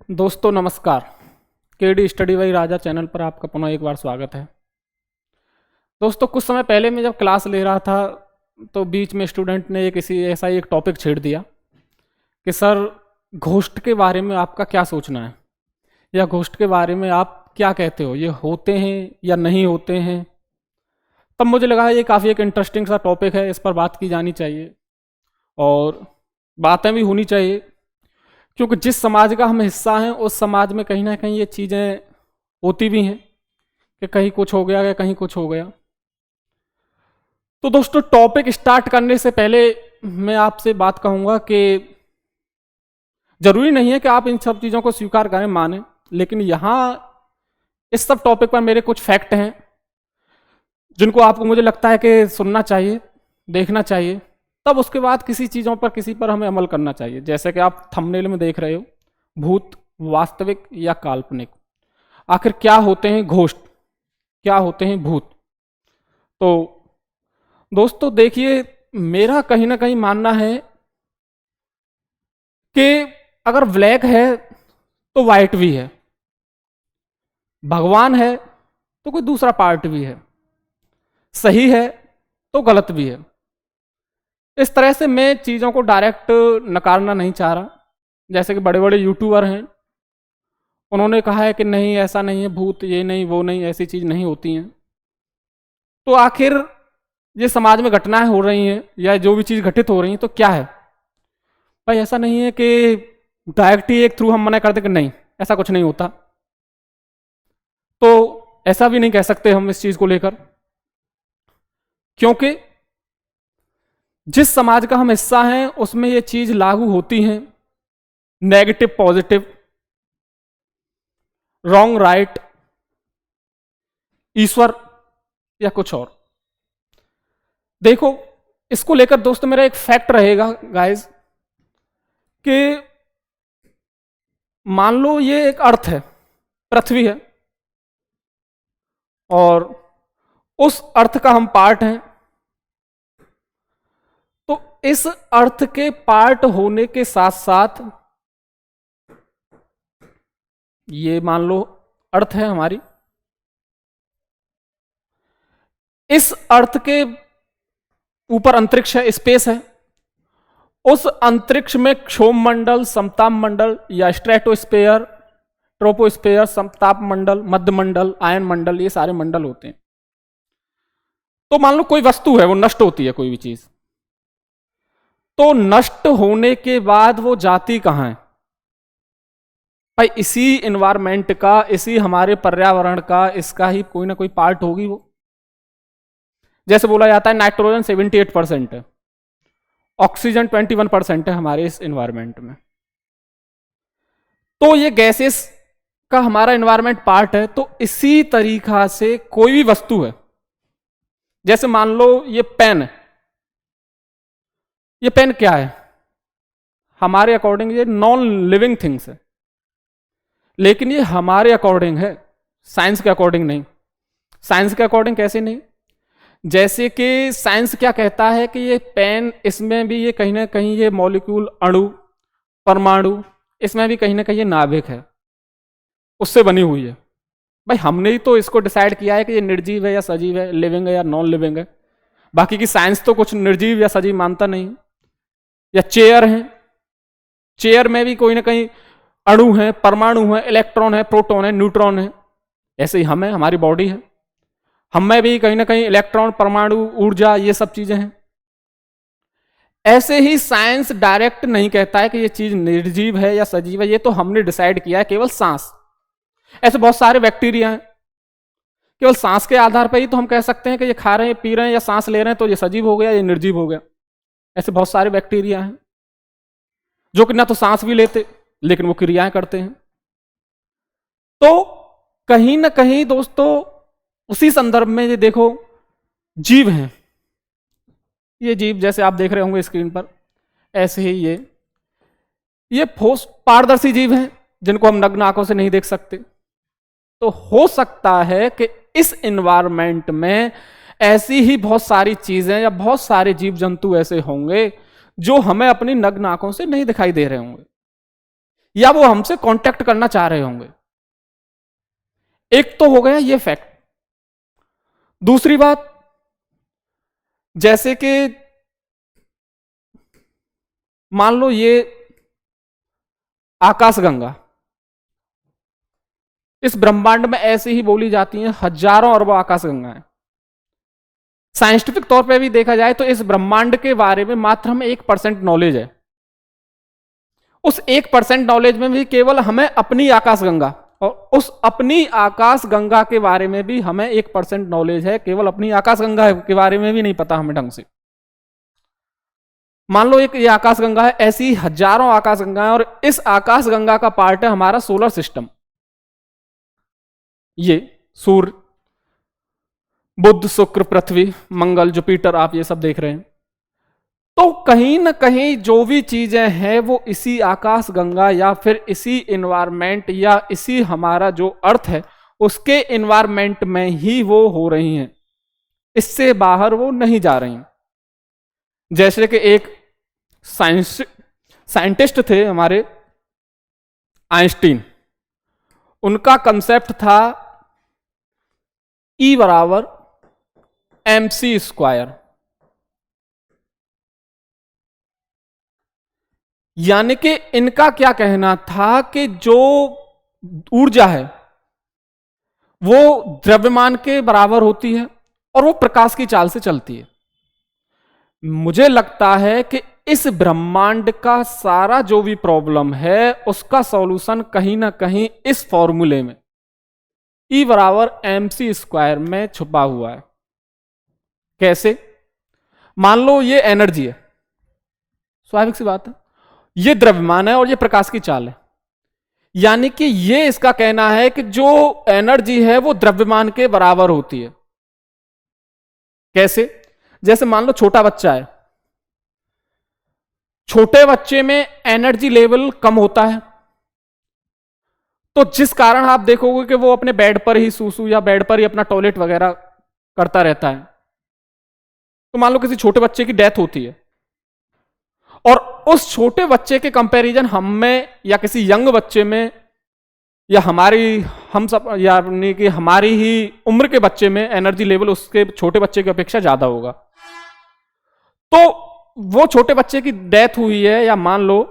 दोस्तों नमस्कार। KD study by Raja channel पर आपका पुनः एक बार स्वागत है। दोस्तों कुछ समय पहले मैं जब क्लास ले रहा था तो बीच में स्टूडेंट ने ऐसा ही एक टॉपिक छेड़ दिया कि सर घोस्ट के बारे में आपका क्या सोचना है, या घोस्ट के बारे में आप क्या कहते हो, ये होते हैं या नहीं होते हैं। तब मुझे लगा ये काफ़ी एक इंटरेस्टिंग सा टॉपिक है, इस पर बात की जानी चाहिए और बातें भी होनी चाहिए, क्योंकि जिस समाज का हम हिस्सा हैं उस समाज में कहीं ना कहीं ये चीज़ें होती भी हैं कि कहीं कुछ हो गया या कहीं कुछ हो गया। तो दोस्तों टॉपिक स्टार्ट करने से पहले मैं आपसे बात कहूँगा कि ज़रूरी नहीं है कि आप इन सब चीज़ों को स्वीकार करें, माने, लेकिन यहाँ इस सब टॉपिक पर मेरे कुछ फैक्ट हैं जिनको आपको मुझे लगता है कि सुनना चाहिए, देखना चाहिए, तब उसके बाद किसी चीज़ों पर किसी पर हमें अमल करना चाहिए। जैसे कि आप थंबनेल में देख रहे हो, भूत वास्तविक या काल्पनिक, आखिर क्या होते हैं घोस्ट, क्या होते हैं भूत। तो दोस्तों देखिए, मेरा कहीं ना कहीं मानना है कि अगर ब्लैक है तो वाइट भी है, भगवान है तो कोई दूसरा पार्ट भी है, सही है तो गलत भी है। इस तरह से मैं चीज़ों को डायरेक्ट नकारना नहीं चाह रहा। जैसे कि बड़े बड़े यूट्यूबर हैं, उन्होंने कहा है कि नहीं ऐसा नहीं है, भूत ये नहीं वो नहीं, ऐसी चीज़ नहीं होती हैं। तो आखिर ये समाज में घटनाएं हो रही हैं या जो भी चीज़ घटित हो रही हैं तो क्या है भाई। ऐसा नहीं है कि डायरेक्ट ही एक थ्रू हम मना कर दें कि नहीं ऐसा कुछ नहीं होता, तो ऐसा भी नहीं कह सकते हम इस चीज़ को लेकर, क्योंकि जिस समाज का हम हिस्सा हैं उसमें ये चीज लागू होती हैं। नेगेटिव पॉजिटिव, रॉन्ग राइट, ईश्वर या कुछ और। देखो इसको लेकर दोस्तों मेरा एक फैक्ट रहेगा गाइस, कि मान लो ये एक अर्थ है, पृथ्वी है, और उस अर्थ का हम पार्ट हैं। तो इस अर्थ के पार्ट होने के साथ साथ ये मान लो अर्थ है हमारी, इस अर्थ के ऊपर अंतरिक्ष है, स्पेस है। उस अंतरिक्ष में क्षोभ मंडल, समताप मंडल या स्ट्रेटोस्फेयर, ट्रोपोस्फेयर, समताप मंडल, मध्य मंडल, आयन मंडल, ये सारे मंडल होते हैं। तो मान लो कोई वस्तु है, वो नष्ट होती है, कोई भी चीज, तो नष्ट होने के बाद वो जाती कहां है भाई? इसी एनवायरमेंट का, इसी हमारे पर्यावरण का, इसका ही कोई ना कोई पार्ट होगी वो। जैसे बोला जाता है नाइट्रोजन 78% है, ऑक्सीजन 21% है हमारे इस एनवायरमेंट में। तो ये गैसेस का हमारा एनवायरमेंट पार्ट है। तो इसी तरीका से कोई भी वस्तु है, जैसे मान लो ये पेन है, ये पेन क्या है हमारे अकॉर्डिंग? ये नॉन लिविंग थिंग्स है, लेकिन ये हमारे अकॉर्डिंग है, साइंस के अकॉर्डिंग नहीं। साइंस के अकॉर्डिंग कैसे नहीं? जैसे कि साइंस क्या कहता है कि ये पेन, इसमें भी ये कहीं ना कहीं ये मॉलिक्यूल, अणु, परमाणु, इसमें भी कहीं ना कहीं ये नाभिक है, उससे बनी हुई है। भाई हमने ही तो इसको डिसाइड किया है कि ये निर्जीव है या सजीव है, लिविंग है या नॉन लिविंग है। बाकी की साइंस तो कुछ निर्जीव या सजीव मानता नहीं। या चेयर है, चेयर में भी कोई ना कहीं अणु है, परमाणु है, इलेक्ट्रॉन है, प्रोटॉन है, न्यूट्रॉन है। ऐसे ही हम है, हमारी बॉडी है, हम में भी कहीं ना कहीं इलेक्ट्रॉन, परमाणु, ऊर्जा, ये सब चीजें हैं। ऐसे ही साइंस डायरेक्ट नहीं कहता है कि ये चीज निर्जीव है या सजीव है, ये तो हमने डिसाइड किया है। केवल सांस, ऐसे बहुत सारे बैक्टीरिया हैं, केवल सांस के आधार पर ही तो हम कह सकते हैं कि ये खा रहे हैं, पी रहे हैं या सांस ले रहे हैं तो ये सजीव हो गया, ये निर्जीव हो गया। ऐसे बहुत सारे बैक्टीरिया हैं जो कि ना तो सांस भी लेते लेकिन वो क्रियाएं करते हैं। तो कहीं ना कहीं दोस्तों उसी संदर्भ में ये देखो, जीव हैं, ये जीव जैसे आप देख रहे होंगे स्क्रीन पर, ऐसे ही ये ठोस पारदर्शी जीव हैं जिनको हम नग्न आंखों से नहीं देख सकते। तो हो सकता है कि इस एनवायरमेंट में ऐसी ही बहुत सारी चीजें या बहुत सारे जीव जंतु ऐसे होंगे जो हमें अपनी नग्न आंखों से नहीं दिखाई दे रहे होंगे। या वो हमसे कांटेक्ट करना चाह रहे होंगे। एक तो हो गया ये फैक्ट। दूसरी बात, जैसे कि मान लो ये आकाशगंगा, इस ब्रह्मांड में ऐसे ही बोली जाती हैं हजारों अरबों आकाशगंगाएं। साइंटिफिक तौर पे भी देखा जाए तो इस ब्रह्मांड के बारे में मात्र हमें 1% नॉलेज है। उस 1% नॉलेज में भी केवल हमें अपनी आकाशगंगा, और उस अपनी आकाशगंगा के बारे में भी हमें 1% नॉलेज है, केवल अपनी आकाशगंगा के बारे में भी नहीं पता हमें ढंग से। मान लो एक ये आकाशगंगा है, ऐसी हजारों आकाशगंगाएं, और इस आकाशगंगा का पार्ट है हमारा सोलर सिस्टम। ये सूर्य, बुध, शुक्र, पृथ्वी, मंगल, जुपिटर, आप ये सब देख रहे हैं। तो कहीं ना कहीं जो भी चीजें हैं वो इसी आकाश गंगा या फिर इसी इन्वायरमेंट या इसी हमारा जो अर्थ है उसके इन्वायरमेंट में ही वो हो रही हैं, इससे बाहर वो नहीं जा रही। जैसे कि एक साइंटिस्ट थे हमारे आइंस्टीन, उनका कंसेप्ट था E बराबर mc²। यानी कि इनका क्या कहना था कि जो ऊर्जा है वो द्रव्यमान के बराबर होती है और वो प्रकाश की चाल से चलती है। मुझे लगता है कि इस ब्रह्मांड का सारा जो भी प्रॉब्लम है उसका सॉल्यूशन कहीं ना कहीं इस फॉर्मूले में E बराबर mc² में छुपा हुआ है। कैसे? मान लो ये एनर्जी है, स्वाभाविक सी बात है, ये द्रव्यमान है और ये प्रकाश की चाल है। यानी कि ये इसका कहना है कि जो एनर्जी है वो द्रव्यमान के बराबर होती है। कैसे? जैसे मान लो छोटा बच्चा है, छोटे बच्चे में एनर्जी लेवल कम होता है, तो जिस कारण आप देखोगे कि वो अपने बेड पर ही सूसू या बेड पर ही अपना टॉयलेट वगैरह करता रहता है। तो मान लो किसी छोटे बच्चे की डेथ होती है और उस छोटे बच्चे के कंपैरिजन हम में या किसी यंग बच्चे में या हम सब यानी कि हमारी ही उम्र के बच्चे में एनर्जी लेवल उसके छोटे बच्चे की अपेक्षा ज्यादा होगा। तो वो छोटे बच्चे की डेथ हुई है, या मान लो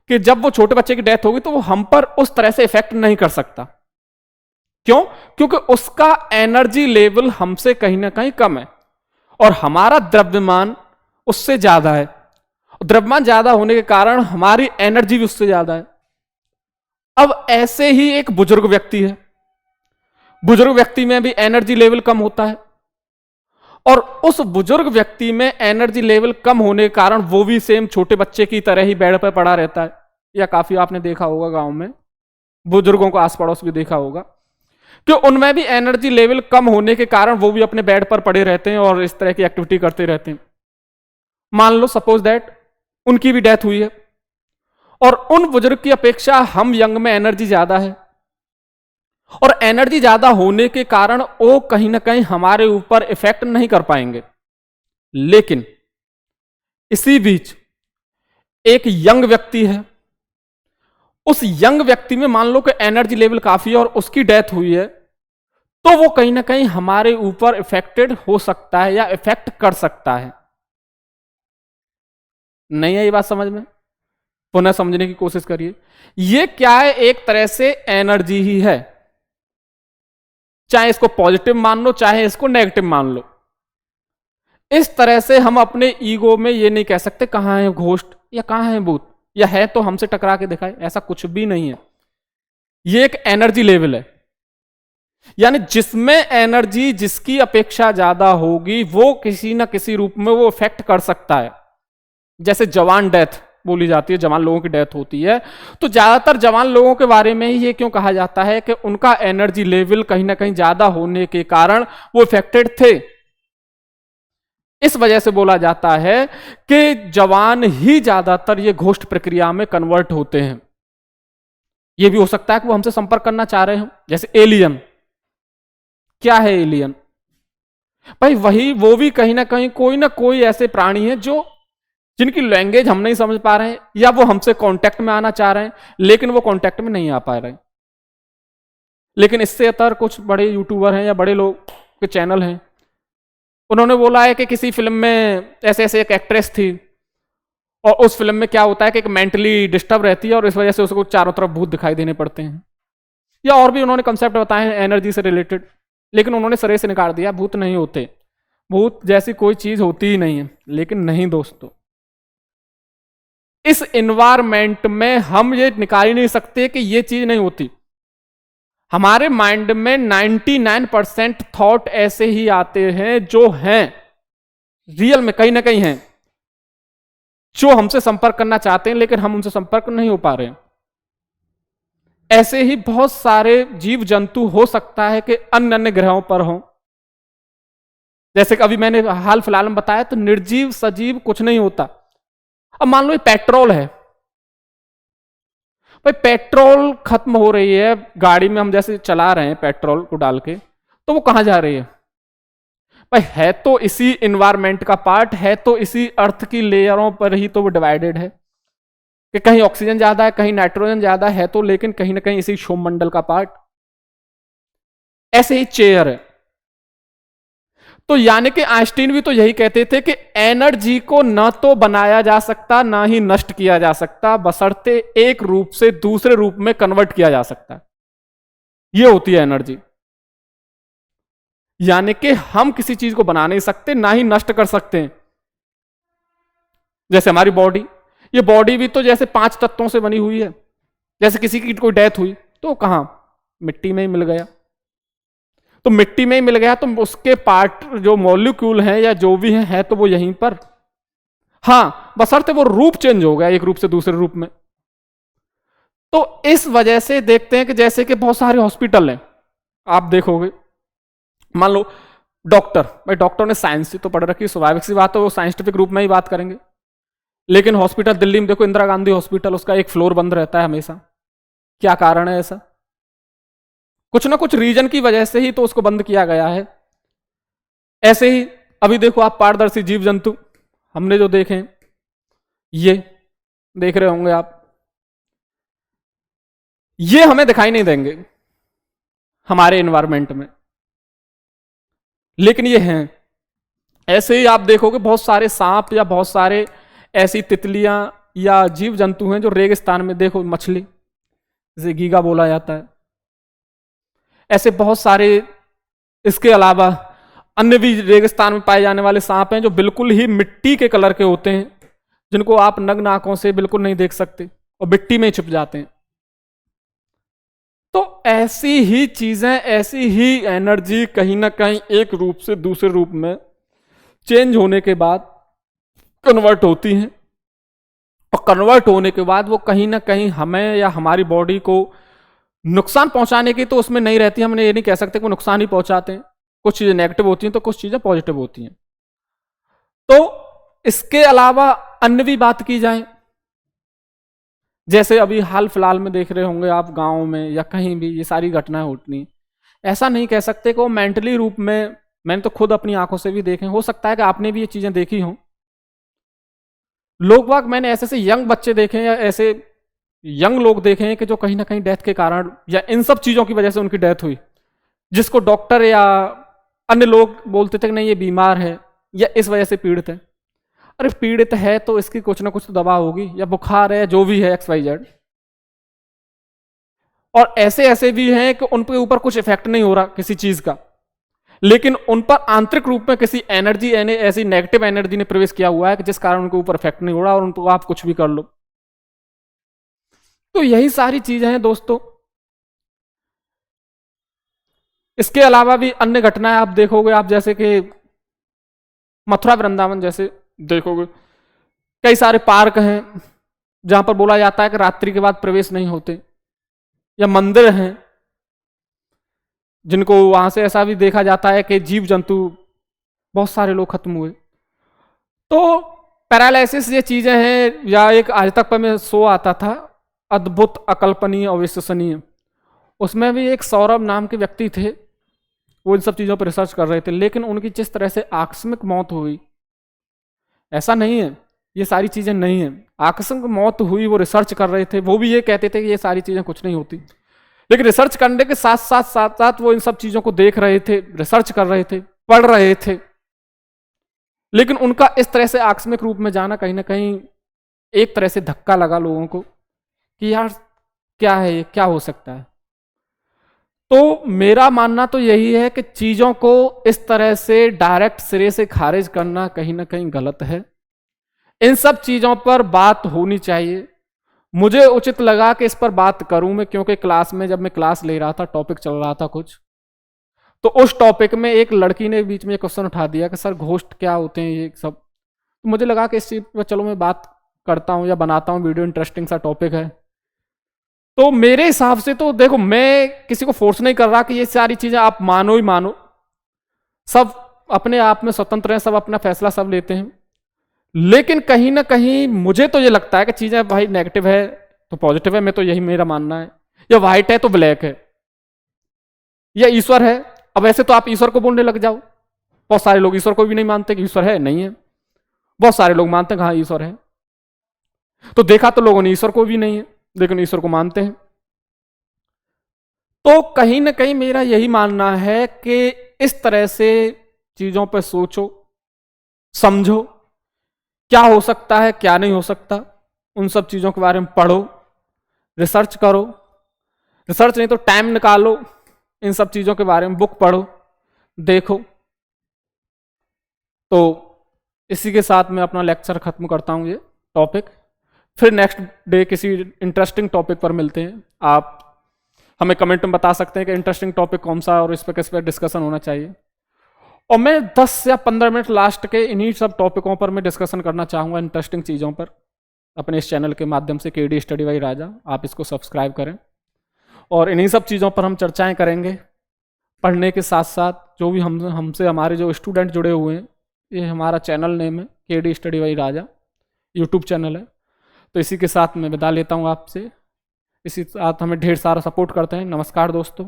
कि जब वो छोटे बच्चे की डेथ होगी तो वो हम पर उस तरह से इफेक्ट नहीं कर सकता। क्यों? क्योंकि उसका एनर्जी लेवल हमसे कहीं ना कहीं कम है और हमारा द्रव्यमान उससे ज्यादा है। द्रव्यमान ज्यादा होने के कारण हमारी एनर्जी भी उससे ज्यादा है। अब ऐसे ही एक बुजुर्ग व्यक्ति है, बुजुर्ग व्यक्ति में भी एनर्जी लेवल कम होता है और उस बुजुर्ग व्यक्ति में एनर्जी लेवल कम होने के कारण वो भी सेम छोटे बच्चे की तरह ही बेड पर पड़ा रहता है। या काफी आपने देखा होगा गांव में बुजुर्गों को आस पड़ोस भी देखा होगा कि उनमें भी एनर्जी लेवल कम होने के कारण वो भी अपने बेड पर पड़े रहते हैं और इस तरह की एक्टिविटी करते रहते हैं। मान लो सपोज दैट उनकी भी डेथ हुई है और उन बुजुर्ग की अपेक्षा हम यंग में एनर्जी ज्यादा है और एनर्जी ज्यादा होने के कारण वो कहीं ना कहीं हमारे ऊपर इफेक्ट नहीं कर पाएंगे। लेकिन इसी बीच एक यंग व्यक्ति है, उस यंग व्यक्ति में मान लो कि एनर्जी लेवल काफी है और उसकी डेथ हुई है, तो वो कहीं ना कहीं हमारे ऊपर इफेक्टेड हो सकता है या इफेक्ट कर सकता है। नहीं है ये बात समझ में? पुनः समझने की कोशिश करिए। ये क्या है? एक तरह से एनर्जी ही है, चाहे इसको पॉजिटिव मान लो चाहे इसको नेगेटिव मान लो। इस तरह से हम अपने ईगो में ये नहीं कह सकते कहां है घोस्ट या कहां है भूत, या है तो हमसे टकरा के दिखाए, ऐसा कुछ भी नहीं है। ये एक एनर्जी लेवल है, यानी जिसमें एनर्जी जिसकी अपेक्षा ज्यादा होगी वो किसी ना किसी रूप में वो इफेक्ट कर सकता है। जैसे जवान डेथ बोली जाती है, जवान लोगों की डेथ होती है, तो ज्यादातर जवान लोगों के बारे में ही ये क्यों कहा जाता है कि उनका एनर्जी लेवल कहीं ना कहीं ज्यादा होने के कारण वो इफेक्टेड थे। इस वजह से बोला जाता है कि जवान ही ज्यादातर ये घोस्ट प्रक्रिया में कन्वर्ट होते हैं। ये भी हो सकता है कि वो हमसे संपर्क करना चाह रहे हो, जैसे एलियन। क्या है एलियन? भाई वही, वो भी कहीं ना कहीं कोई ना कोई ऐसे प्राणी है जो जिनकी लैंग्वेज हम नहीं समझ पा रहे हैं, या वो हमसे कांटेक्ट में आना चाह रहे हैं लेकिन वो कांटेक्ट में नहीं आ पा रहे हैं। लेकिन इससे अतर कुछ बड़े यूट्यूबर हैं या बड़े लोग के चैनल हैं, उन्होंने बोला है कि किसी फिल्म में ऐसे ऐसे एक एक्ट्रेस थी और उस फिल्म में क्या होता है कि एक मेंटली डिस्टर्ब रहती है और इस वजह से उसको चारों तरफ भूत दिखाई देने पड़ते हैं, या और भी उन्होंने कंसेप्ट बताए हैं एनर्जी से रिलेटेड। लेकिन उन्होंने सिरे से निकाल दिया, भूत नहीं होते, भूत जैसी कोई चीज होती ही नहीं है। लेकिन नहीं दोस्तों, इस एनवायरमेंट में हम ये निकाल ही नहीं सकते कि ये चीज नहीं होती। हमारे माइंड में 99% थॉट ऐसे ही आते हैं जो हैं रियल में कहीं ना कहीं हैं, जो हमसे संपर्क करना चाहते हैं लेकिन हम उनसे संपर्क नहीं हो पा रहे हैं। ऐसे ही बहुत सारे जीव जंतु हो सकता है कि अन्य अन्य ग्रहों पर हों। जैसे कि अभी मैंने हाल फिलहाल में बताया, तो निर्जीव सजीव कुछ नहीं होता। अब मान लो ये पेट्रोल है, भाई पेट्रोल खत्म हो रही है गाड़ी में, हम जैसे चला रहे हैं पेट्रोल को डाल के, तो वो कहां जा रही है? भाई है तो इसी इन्वायरमेंट का पार्ट है, तो इसी अर्थ की लेयरों पर ही तो वो डिवाइडेड है कि कहीं ऑक्सीजन ज्यादा है, कहीं नाइट्रोजन ज्यादा है, तो लेकिन कहीं ना कहीं इसी सौरमंडल का पार्ट। ऐसे ही चेयर है। तो यानी कि आइंस्टीन भी तो यही कहते थे कि एनर्जी को न तो बनाया जा सकता ना ही नष्ट किया जा सकता, बशर्ते एक रूप से दूसरे रूप में कन्वर्ट किया जा सकता है। यह होती है एनर्जी। यानी कि हम किसी चीज को बना नहीं सकते ना ही नष्ट कर सकते हैं। जैसे हमारी बॉडी, ये बॉडी भी तो जैसे 5 तत्वों से बनी हुई है। जैसे किसी की कोई डेथ हुई तो कहां, मिट्टी में ही मिल गया। तो मिट्टी में ही मिल गया तो उसके पार्ट जो मॉलिक्यूल हैं या जो भी है तो वो यहीं पर। हां, बशर्ते वो रूप चेंज हो गया एक रूप से दूसरे रूप में। तो इस वजह से देखते हैं कि जैसे कि बहुत सारे हॉस्पिटल हैं, आप देखोगे, मान लो डॉक्टर, भाई डॉक्टर ने साइंस तो पढ़ रखी, स्वाभाविक सी बात है वो साइंटिफिक रूप में ही बात करेंगे। लेकिन हॉस्पिटल दिल्ली में देखो, इंदिरा गांधी हॉस्पिटल, उसका एक फ्लोर बंद रहता है हमेशा। क्या कारण है ऐसा? कुछ ना कुछ रीजन की वजह से ही तो उसको बंद किया गया है। ऐसे ही अभी देखो आप पारदर्शी जीव जंतु हमने जो देखे, ये देख रहे होंगे आप, ये हमें दिखाई नहीं देंगे हमारे एनवायरमेंट में, लेकिन ये हैं। ऐसे ही आप देखोगे बहुत सारे सांप या बहुत सारे ऐसी तितलियां या जीव जंतु हैं जो रेगिस्तान में, देखो मछली जिसे गीगा बोला जाता है, ऐसे बहुत सारे। इसके अलावा अन्य भी रेगिस्तान में पाए जाने वाले सांप हैं जो बिल्कुल ही मिट्टी के कलर के होते हैं, जिनको आप नग्न आंखों से बिल्कुल नहीं देख सकते और मिट्टी में छिप जाते हैं। तो ऐसी ही चीजें, ऐसी ही एनर्जी कहीं ना कहीं एक रूप से दूसरे रूप में चेंज होने के बाद कन्वर्ट होती हैं, और कन्वर्ट होने के बाद वो कहीं ना कहीं हमें या हमारी बॉडी को नुकसान पहुंचाने की तो उसमें नहीं रहती। हम ये नहीं कह सकते कि वो नुकसान ही पहुंचाते हैं। कुछ चीजें नेगेटिव होती हैं तो कुछ चीजें पॉजिटिव होती हैं। तो इसके अलावा अन्य भी बात की जाए, जैसे अभी हाल फिलहाल में देख रहे होंगे आप, गांव में या कहीं भी ये सारी घटनाएं होती। ऐसा नहीं कह सकते कि वो मेंटली रूप में, मैंने तो खुद अपनी आंखों से भी देखे, हो सकता है कि आपने भी ये चीजें देखी हों। लोग बाग, मैंने ऐसे ऐसे यंग बच्चे देखे या ऐसे यंग लोग देखे हैं कि जो कहीं ना कहीं डेथ के कारण या इन सब चीजों की वजह से उनकी डेथ हुई, जिसको डॉक्टर या अन्य लोग बोलते थे कि नहीं ये बीमार है या इस वजह से पीड़ित है। अरे पीड़ित है तो इसकी कुछ ना कुछ तो दवा होगी, या बुखार है, जो भी है XYZ। और ऐसे ऐसे भी हैं कि उन पे ऊपर कुछ इफेक्ट नहीं हो रहा किसी चीज का, लेकिन उन पर आंतरिक रूप में किसी एनर्जी, ऐसी नेगेटिव एनर्जी ने प्रवेश किया हुआ है कि जिस कारण उनके ऊपर इफेक्ट नहीं हो रहा और उनको आप कुछ भी कर लो। तो यही सारी चीजें हैं दोस्तों। इसके अलावा भी अन्य घटनाएं आप देखोगे, आप जैसे कि मथुरा वृंदावन जैसे देखोगे, कई सारे पार्क हैं जहां पर बोला जाता है कि रात्रि के बाद प्रवेश नहीं होते, या मंदिर हैं जिनको वहां से ऐसा भी देखा जाता है कि जीव जंतु बहुत सारे लोग खत्म हुए। तो पैरालिसिस ये चीजें हैं, या एक आज तक पर मैं शो आता था अद्भुत अकल्पनीय अविश्वसनीय, उसमें भी एक सौरभ नाम के व्यक्ति थे, वो इन सब चीजों पर रिसर्च कर रहे थे, लेकिन उनकी जिस तरह से आकस्मिक मौत हुई, ऐसा नहीं है ये सारी चीजें नहीं है। आकस्मिक मौत हुई, वो रिसर्च कर रहे थे, वो भी ये कहते थे कि ये सारी चीजें कुछ नहीं होती, लेकिन रिसर्च करने के साथ साथ साथ साथ वो इन सब चीजों को देख रहे थे, रिसर्च कर रहे थे, पढ़ रहे थे, लेकिन उनका इस तरह से आकस्मिक रूप में जाना कहीं ना कहीं एक तरह से धक्का लगा लोगों को कि यार क्या है ये, क्या हो सकता है। तो मेरा मानना तो यही है कि चीजों को इस तरह से डायरेक्ट सिरे से खारिज करना कहीं ना कहीं गलत है। इन सब चीजों पर बात होनी चाहिए। मुझे उचित लगा कि इस पर बात करूं मैं, क्योंकि क्लास में जब मैं क्लास ले रहा था, टॉपिक चल रहा था कुछ, तो उस टॉपिक में एक लड़की ने बीच में क्वेश्चन उठा दिया कि सर घोस्ट क्या होते हैं ये सब। तो मुझे लगा कि इस चीज पर चलो मैं बात करता हूं या बनाता हूं वीडियो, इंटरेस्टिंग सा टॉपिक है। तो मेरे हिसाब से तो देखो, मैं किसी को फोर्स नहीं कर रहा कि ये सारी चीजें आप मानो ही मानो, सब अपने आप में स्वतंत्र हैं, सब अपना फैसला सब लेते हैं, लेकिन कहीं ना कहीं मुझे तो ये लगता है कि चीजें भाई नेगेटिव है तो पॉजिटिव है, मैं तो यही मेरा मानना है, या व्हाइट है तो ब्लैक है, या ईश्वर है। अब ऐसे तो आप ईश्वर को बोलने लग जाओ, बहुत सारे लोग ईश्वर को भी नहीं मानते कि ईश्वर है, नहीं है, बहुत सारे लोग मानते हैं हाँ ईश्वर है। तो देखा तो लोगों ने ईश्वर को भी नहीं है, लेकिन ईश्वर को मानते हैं। तो कहीं ना कहीं मेरा यही मानना है कि इस तरह से चीजों पर सोचो, समझो क्या हो सकता है क्या नहीं हो सकता, उन सब चीजों के बारे में पढ़ो, रिसर्च करो, रिसर्च नहीं तो टाइम निकालो, इन सब चीजों के बारे में बुक पढ़ो, देखो। तो इसी के साथ मैं अपना लेक्चर खत्म करता हूं, ये टॉपिक। फिर नेक्स्ट डे किसी इंटरेस्टिंग टॉपिक पर मिलते हैं। आप हमें कमेंट में बता सकते हैं कि इंटरेस्टिंग टॉपिक कौन सा और इस पर किस पर डिस्कशन होना चाहिए। और मैं 10 या 15 मिनट लास्ट के इन्हीं सब टॉपिकों पर मैं डिस्कशन करना चाहूँगा, इंटरेस्टिंग चीज़ों पर, अपने इस चैनल के माध्यम से, केडी स्टडी बाई राजा। आप इसको सब्सक्राइब करें और इन्हीं सब चीज़ों पर हम चर्चाएं करेंगे। पढ़ने के साथ साथ जो भी हमसे हमारे जो स्टूडेंट जुड़े हुए हैं, ये हमारा चैनल नेम है KD study by Raja, YouTube channel है। तो इसी के साथ मैं विदा लेता हूँ आपसे। इसी साथ हमें ढेर सारा सपोर्ट करते हैं। नमस्कार दोस्तों।